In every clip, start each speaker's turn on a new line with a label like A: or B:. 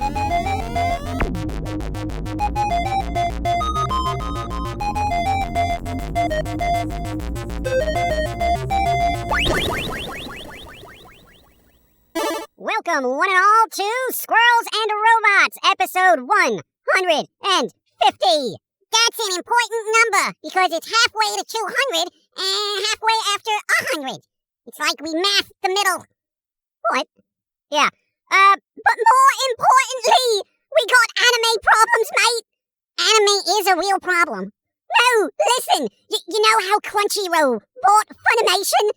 A: Welcome, one and all, to Squirrels and Robots, episode 150. That's an important number, because it's halfway to 200 and halfway after 100. It's like we mathed the middle. What? Yeah. But more importantly, we got anime problems, mate. Anime is a real problem. No, listen, you know how Crunchyroll bought Funimation?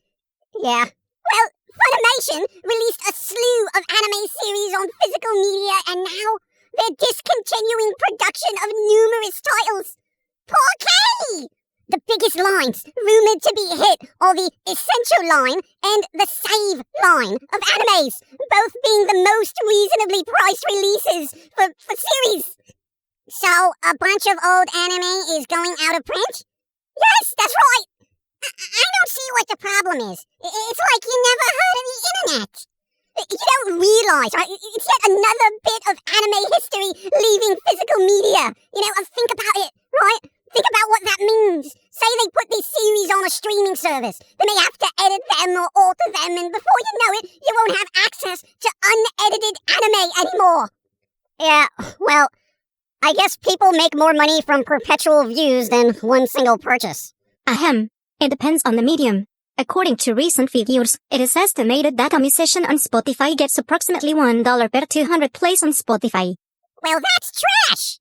A: Yeah. Well, Funimation released a slew of anime series on physical media, and now they're discontinuing production of numerous titles. Poor K! The biggest lines rumored to be hit are the Essential line and the Save line of animes, both being the most reasonably priced releases for series. So, a bunch of old anime is going out of print? Yes, that's right! I don't see what the problem is. It's like you never heard of the internet. You don't realize, right? It's yet another bit of anime history leaving physical media. You know, think about it, right? Think about what that means. Say they put these series on a streaming service. Then they have to edit them or alter them, and before you know it, you won't have access to unedited anime anymore. Yeah, well, I guess people make more money from perpetual views than one single purchase.
B: Ahem. It depends on the medium. According to recent figures, it is estimated that a musician on Spotify gets approximately $1 per 200 plays on Spotify.
A: Well, that's trash!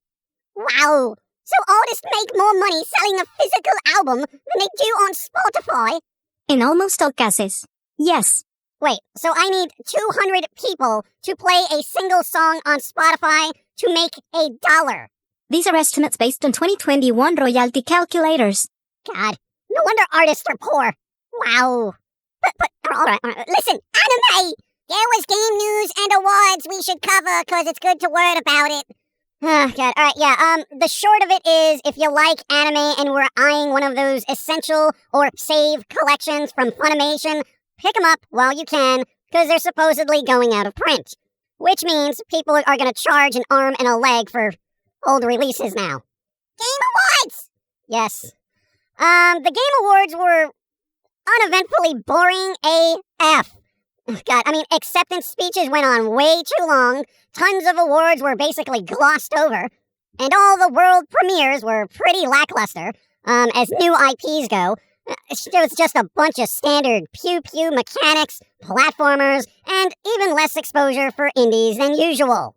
A: Wow! So artists make more money selling a physical album than they do on Spotify?
B: In almost all cases, yes.
A: Wait, so I need 200 people to play a single song on Spotify to make $1?
B: These are estimates based on 2021 royalty calculators.
A: God, no wonder artists are poor. Wow. But all right, listen, anime! There was game news and awards we should cover, because it's good to word about it. Oh, God. All right, yeah, the short of it is, if you like anime and were eyeing one of those Essential or Save collections from Funimation, pick them up while you can, because they're supposedly going out of print. Which means people are going to charge an arm and a leg for old releases now. Game Awards! Yes. The Game Awards were uneventfully boring AF. God, I mean, acceptance speeches went on way too long, tons of awards were basically glossed over, and all the world premieres were pretty lackluster, as new IPs go. It was just a bunch of standard pew-pew mechanics, platformers, and even less exposure for indies than usual.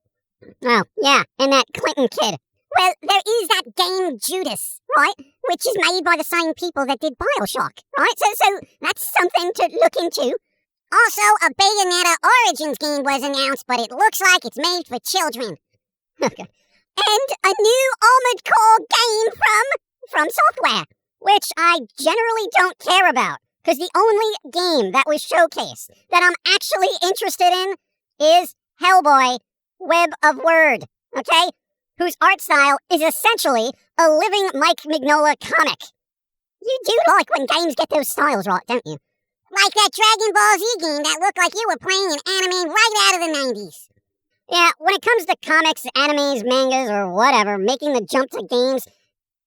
A: Oh, yeah, and that Clinton kid. Well, there is that game Judas, right? Which is made by the same people that did BioShock, right? So that's something to look into. Also, a Bayonetta Origins game was announced, but it looks like it's made for children. Okay. And a new Armored Core game from Software, which I generally don't care about, because the only game that was showcased that I'm actually interested in is Hellboy, Web of Word, okay? Whose art style is essentially a living Mike Mignola comic. You do like when games get those styles right, don't you? Like that Dragon Ball Z game that looked like you were playing an anime right out of the 90s. Yeah, when it comes to comics, animes, mangas, or whatever, making the jump to games,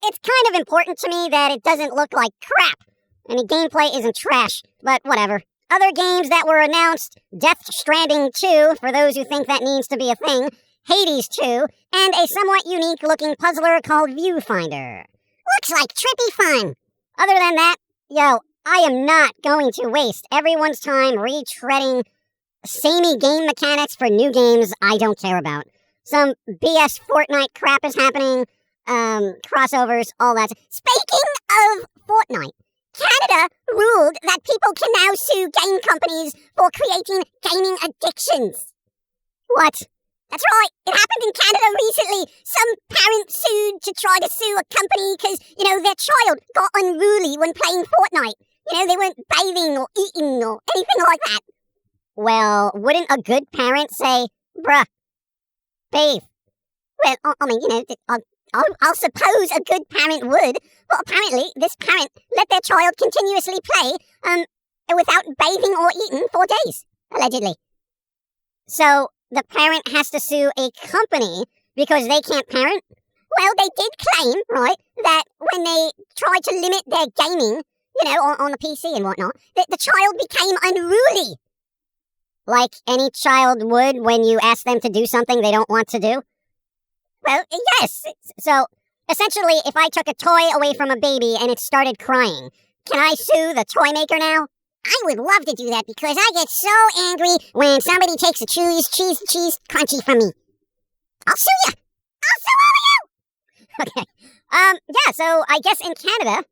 A: it's kind of important to me that it doesn't look like crap. And the gameplay isn't trash, but whatever. Other games that were announced, Death Stranding 2, for those who think that needs to be a thing, Hades 2, and a somewhat unique-looking puzzler called Viewfinder. Looks like trippy fun. Other than that, yo, I am not going to waste everyone's time retreading samey game mechanics for new games I don't care about. Some BS Fortnite crap is happening, crossovers, all that. Speaking of Fortnite, Canada ruled that people can now sue game companies for creating gaming addictions. What? That's right, it happened in Canada recently. Some parent sued to try to sue a company because, their child got unruly when playing Fortnite. They weren't bathing or eating or anything like that. Well, wouldn't a good parent say, bruh, bathe? Well, I'll suppose a good parent would. But apparently, this parent let their child continuously play, without bathing or eating for days, allegedly. So, the parent has to sue a company because they can't parent? Well, they did claim, right, that when they tried to limit their gaming, on the PC and whatnot, that the child became unruly. Like any child would when you ask them to do something they don't want to do? Well, yes. So, essentially, if I took a toy away from a baby and it started crying, can I sue the toy maker now? I would love to do that because I get so angry when somebody takes a cheese crunchy from me. I'll sue you! I'll sue all of you! Okay. Yeah, so I guess in Canada,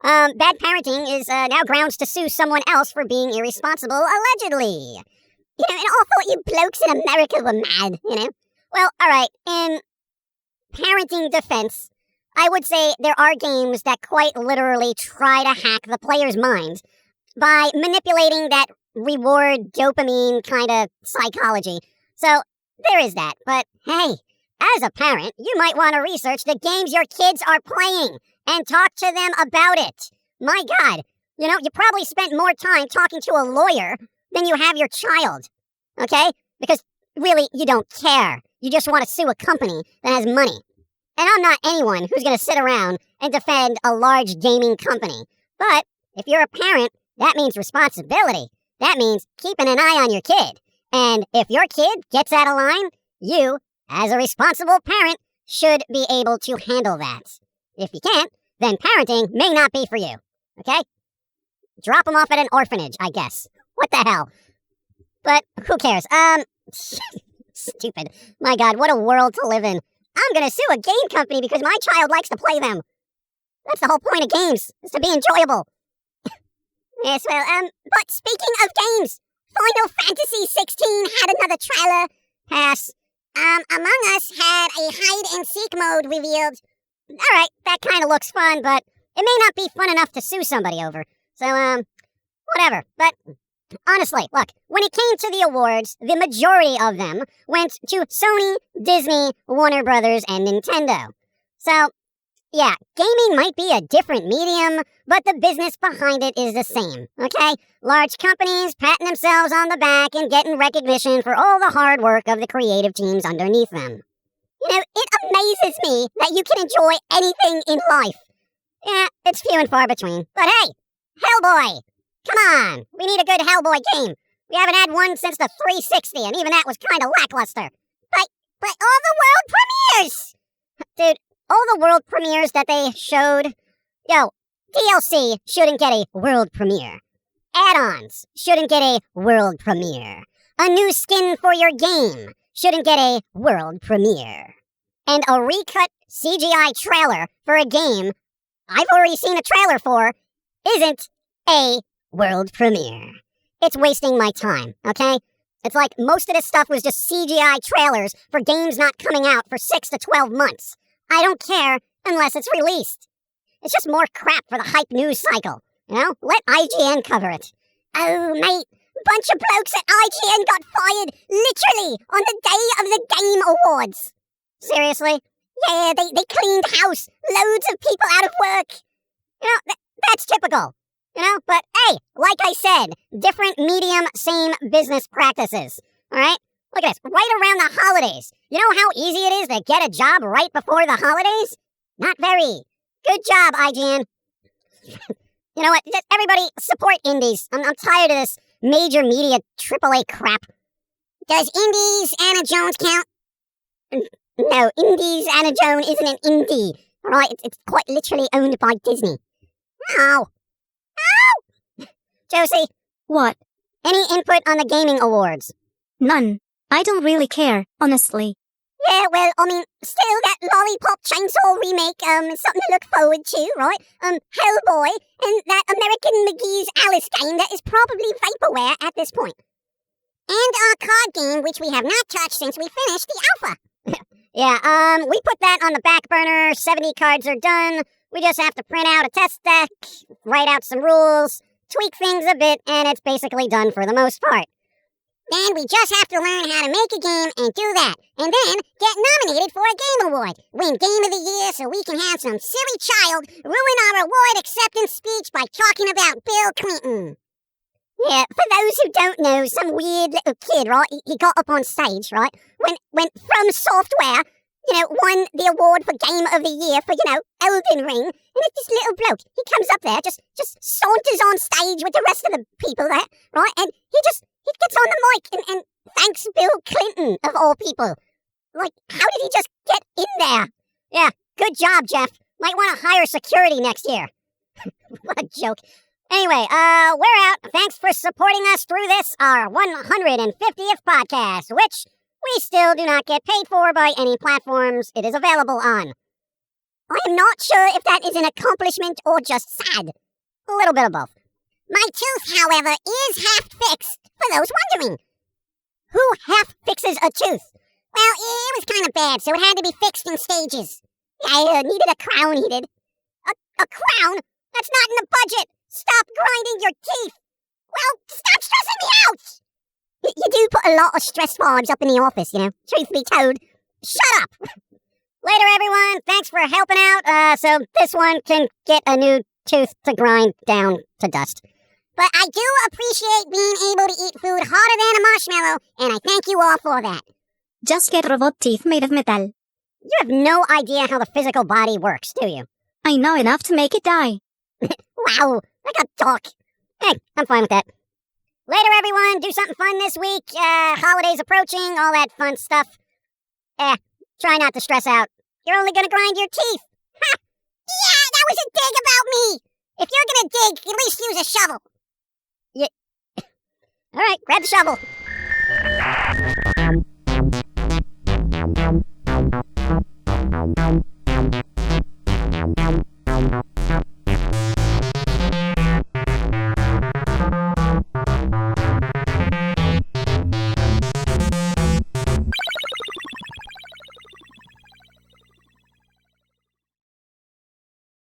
A: bad parenting is now grounds to sue someone else for being irresponsible, allegedly. And I thought you blokes in America were mad, Well, alright, in parenting defense, I would say there are games that quite literally try to hack the player's mind by manipulating that reward dopamine kind of psychology. So, there is that. But, hey, as a parent, you might want to research the games your kids are playing and talk to them about it. My God, you probably spent more time talking to a lawyer than you have your child, okay? Because, really, you don't care. You just want to sue a company that has money. And I'm not anyone who's going to sit around and defend a large gaming company. But, if you're a parent, that means responsibility. That means keeping an eye on your kid. And if your kid gets out of line, you, as a responsible parent, should be able to handle that. If you can't, then parenting may not be for you. Okay? Drop them off at an orphanage, I guess. What the hell? But who cares? Stupid. My God, what a world to live in. I'm gonna sue a game company because my child likes to play them. That's the whole point of games, is to be enjoyable. Yes, well, but speaking of games, Final Fantasy 16 had another trailer. Pass. Among Us had a hide-and-seek mode revealed. Alright, that kind of looks fun, but it may not be fun enough to sue somebody over. So, whatever. But, honestly, look, when it came to the awards, the majority of them went to Sony, Disney, Warner Brothers, and Nintendo. So, yeah, gaming might be a different medium, but the business behind it is the same, okay? Large companies patting themselves on the back and getting recognition for all the hard work of the creative teams underneath them. It amazes me that you can enjoy anything in life. Yeah, it's few and far between. But hey, Hellboy! Come on, we need a good Hellboy game. We haven't had one since the 360, and even that was kind of lackluster. But all the world premieres! Dude, all the world premieres that they showed, DLC shouldn't get a world premiere. Add-ons shouldn't get a world premiere. A new skin for your game shouldn't get a world premiere. And a recut CGI trailer for a game I've already seen a trailer for isn't a world premiere. It's wasting my time, okay? It's like most of this stuff was just CGI trailers for games not coming out for 6 to 12 months. I don't care unless it's released. It's just more crap for the hype news cycle. Let IGN cover it. Oh, mate, bunch of blokes at IGN got fired literally on the day of the Game Awards. Seriously? Yeah, they cleaned house. Loads of people out of work. That's typical. But hey, like I said, different medium, same business practices. Alright? Look at this, right around the holidays. You know how easy it is to get a job right before the holidays? Not very. Good job, IGN. You know what? Just everybody support indies. I'm tired of this major media AAA crap. Does Indies Anna Jones count? No, Indies Anna Jones isn't an indie. Alright, it's quite literally owned by Disney. Ow! Ow! Josie.
B: What?
A: Any input on the gaming awards?
B: None. I don't really care, honestly.
A: Yeah, well, still that Lollipop Chainsaw remake, is something to look forward to, right? Hellboy, and that American McGee's Alice game that is probably vaporware at this point. And our card game, which we have not touched since we finished the alpha. Yeah, we put that on the back burner, 70 cards are done, we just have to print out a test deck, write out some rules, tweak things a bit, and it's basically done for the most part. Then we just have to learn how to make a game and do that, and then get nominated for a game award, win Game of the Year so we can have some silly child ruin our award acceptance speech by talking about Bill Clinton. Yeah, for those who don't know, some weird little kid, right, he got up on stage, right, when From Software, won the award for Game of the Year for, Elden Ring, and it's this little bloke, he comes up there, just saunters on stage with the rest of the people there, right, and he gets on the mic and thanks Bill Clinton, of all people. Like, how did he just get in there? Yeah, good job, Jeff. Might want to hire security next year. What a joke. Anyway, we're out. Thanks for supporting us through this, our 150th podcast, which we still do not get paid for by any platforms it is available on. I am not sure if that is an accomplishment or just sad. A little bit of both. My tooth, however, is half fixed, for those wondering. Who half fixes a tooth? Well, it was kind of bad, so it had to be fixed in stages. I needed a crown, he did. A crown? That's not in the budget! Stop grinding your teeth! Well, stop stressing me out! You do put a lot of stress vibes up in the office, truth be told. Shut up! Later, everyone. Thanks for helping out, so this one can get a new tooth to grind down to dust. But I do appreciate being able to eat food hotter than a marshmallow, and I thank you all for that.
B: Just get robot teeth made of metal.
A: You have no idea how the physical body works, do you?
B: I know enough to make it die.
A: Wow, like a dork. Hey, I'm fine with that. Later, everyone. Do something fun this week. Holidays approaching, all that fun stuff. Try not to stress out. You're only gonna grind your teeth. Ha! Yeah, that was a dig about me. If you're gonna dig, at least use a shovel. Yeah. All right, grab the shovel.